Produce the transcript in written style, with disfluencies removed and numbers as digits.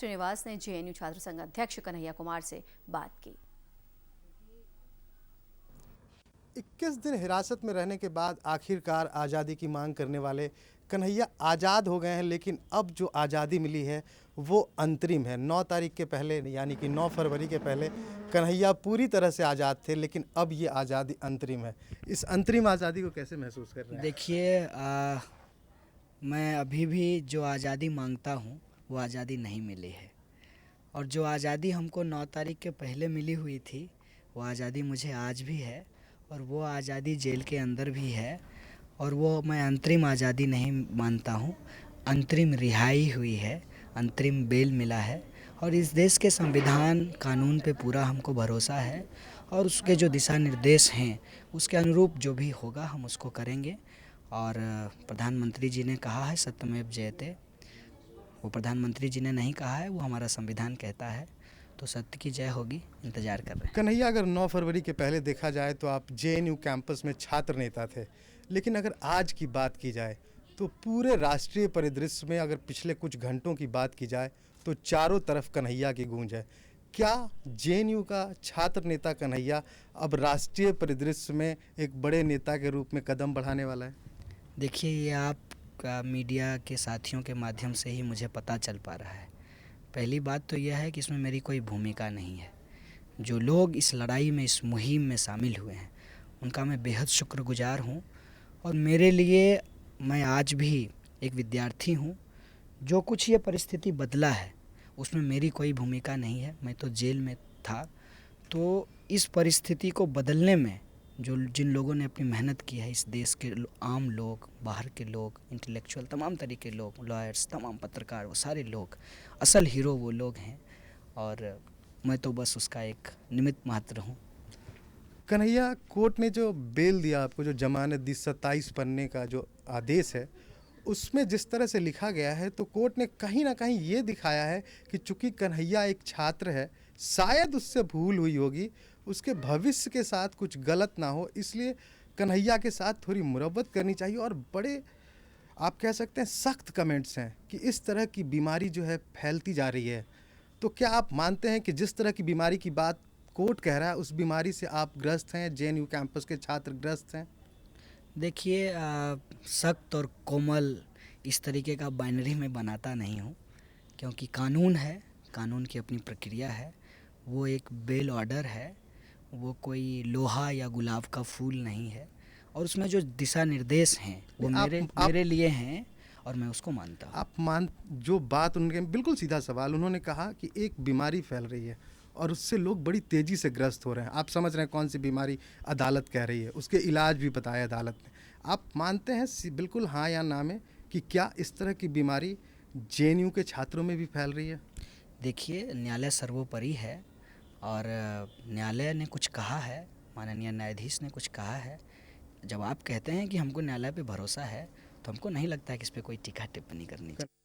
श्रीनिवास ने जेएनयू छात्र संघ अध्यक्ष कन्हैया कुमार से बात की। 21 दिन हिरासत में रहने के बाद आखिरकार आज़ादी की मांग करने वाले कन्हैया आज़ाद हो गए हैं, लेकिन अब जो आज़ादी मिली है वो अंतरिम है। 9 तारीख के पहले यानी कि 9 फरवरी के पहले कन्हैया पूरी तरह से आज़ाद थे, लेकिन अब ये आज़ादी अंतरिम है। इस अंतरिम आज़ादी को कैसे महसूस कर रहे हैं? देखिए, मैं अभी भी जो आज़ादी मांगता हूँ वो आज़ादी नहीं मिली है, और जो आज़ादी हमको 9 तारीख के पहले मिली हुई थी वो आज़ादी मुझे आज भी है, और वो आज़ादी जेल के अंदर भी है, और वो मैं अंतरिम आज़ादी नहीं मानता हूँ। अंतरिम रिहाई हुई है, अंतरिम बेल मिला है, और इस देश के संविधान कानून पे पूरा हमको भरोसा है, और उसके जो दिशा निर्देश हैं उसके अनुरूप जो भी होगा हम उसको करेंगे। और प्रधानमंत्री जी ने कहा है सत्यमेव जयते, वो प्रधानमंत्री जी ने नहीं कहा है, वो हमारा संविधान कहता है, तो सत्य की जय होगी। इंतज़ार कर रहे हैं। कन्हैया, अगर 9 फरवरी के पहले देखा जाए तो आप जेएनयू कैंपस में छात्र नेता थे, लेकिन अगर आज की बात की जाए तो पूरे राष्ट्रीय परिदृश्य में अगर पिछले कुछ घंटों की बात की जाए तो चारों तरफ कन्हैया की गूंज है। क्या जेएनयू का छात्र नेता कन्हैया अब राष्ट्रीय परिदृश्य में एक बड़े नेता के रूप में कदम बढ़ाने वाला है? देखिए, ये आपका मीडिया के साथियों के माध्यम से ही मुझे पता चल पा रहा है। पहली बात तो यह है कि इसमें मेरी कोई भूमिका नहीं है। जो लोग इस लड़ाई में, इस मुहिम में शामिल हुए हैं, उनका मैं बेहद शुक्रगुजार हूँ, और मेरे लिए मैं आज भी एक विद्यार्थी हूँ। जो कुछ ये परिस्थिति बदला है उसमें मेरी कोई भूमिका नहीं है। मैं तो जेल में था, तो इस परिस्थिति को बदलने में जिन लोगों ने अपनी मेहनत की है, इस देश के आम लोग, बाहर के लोग, इंटेलेक्चुअल, तमाम तरीके के लोग, लॉयर्स, तमाम पत्रकार, वो सारे लोग, असल हीरो वो लोग हैं, और मैं तो बस उसका एक निमित्त मात्र हूँ। कन्हैया, कोर्ट ने जो बेल दिया आपको, जो जमानत दी, 27 पन्ने का जो आदेश है, उसमें जिस तरह से लिखा गया है तो कोर्ट ने कहीं ना कहीं ये दिखाया है कि चूंकि कन्हैया एक छात्र है, शायद उससे भूल हुई होगी, उसके भविष्य के साथ कुछ गलत ना हो, इसलिए कन्हैया के साथ थोड़ी मुरब्बत करनी चाहिए। और बड़े, आप कह सकते हैं, सख्त कमेंट्स हैं कि इस तरह की बीमारी जो है फैलती जा रही है। तो क्या आप मानते हैं कि जिस तरह की बीमारी की बात कोर्ट कह रहा है उस बीमारी से आप ग्रस्त हैं, जेएनयू कैंपस के छात्र ग्रस्त हैं? देखिए, सख्त और कोमल इस तरीके का बाइनरी मैं बनाता नहीं हूँ, क्योंकि कानून है, कानून की अपनी प्रक्रिया है। वो एक बेल ऑर्डर है, वो कोई लोहा या गुलाब का फूल नहीं है, और उसमें जो दिशा निर्देश हैं वो मेरे लिए हैं, और मैं उसको मानता हूँ। जो बात उनके, बिल्कुल सीधा सवाल, उन्होंने कहा कि एक बीमारी फैल रही है और उससे लोग बड़ी तेज़ी से ग्रस्त हो रहे हैं। आप समझ रहे हैं कौन सी बीमारी अदालत कह रही है, उसके इलाज भी बताया अदालत ने। आप मानते हैं बिल्कुल हाँ या ना में कि क्या इस तरह की बीमारी जेएनयू के छात्रों में भी फैल रही है? देखिए, न्यायालय सर्वोपरि है, और न्यायालय ने कुछ कहा है, माननीय न्यायाधीश ने कुछ कहा है। जब आप कहते हैं कि हमको न्यायालय पे भरोसा है, तो हमको नहीं लगता है कि इस पे कोई टीका टिप्पणी करनी चाहिए।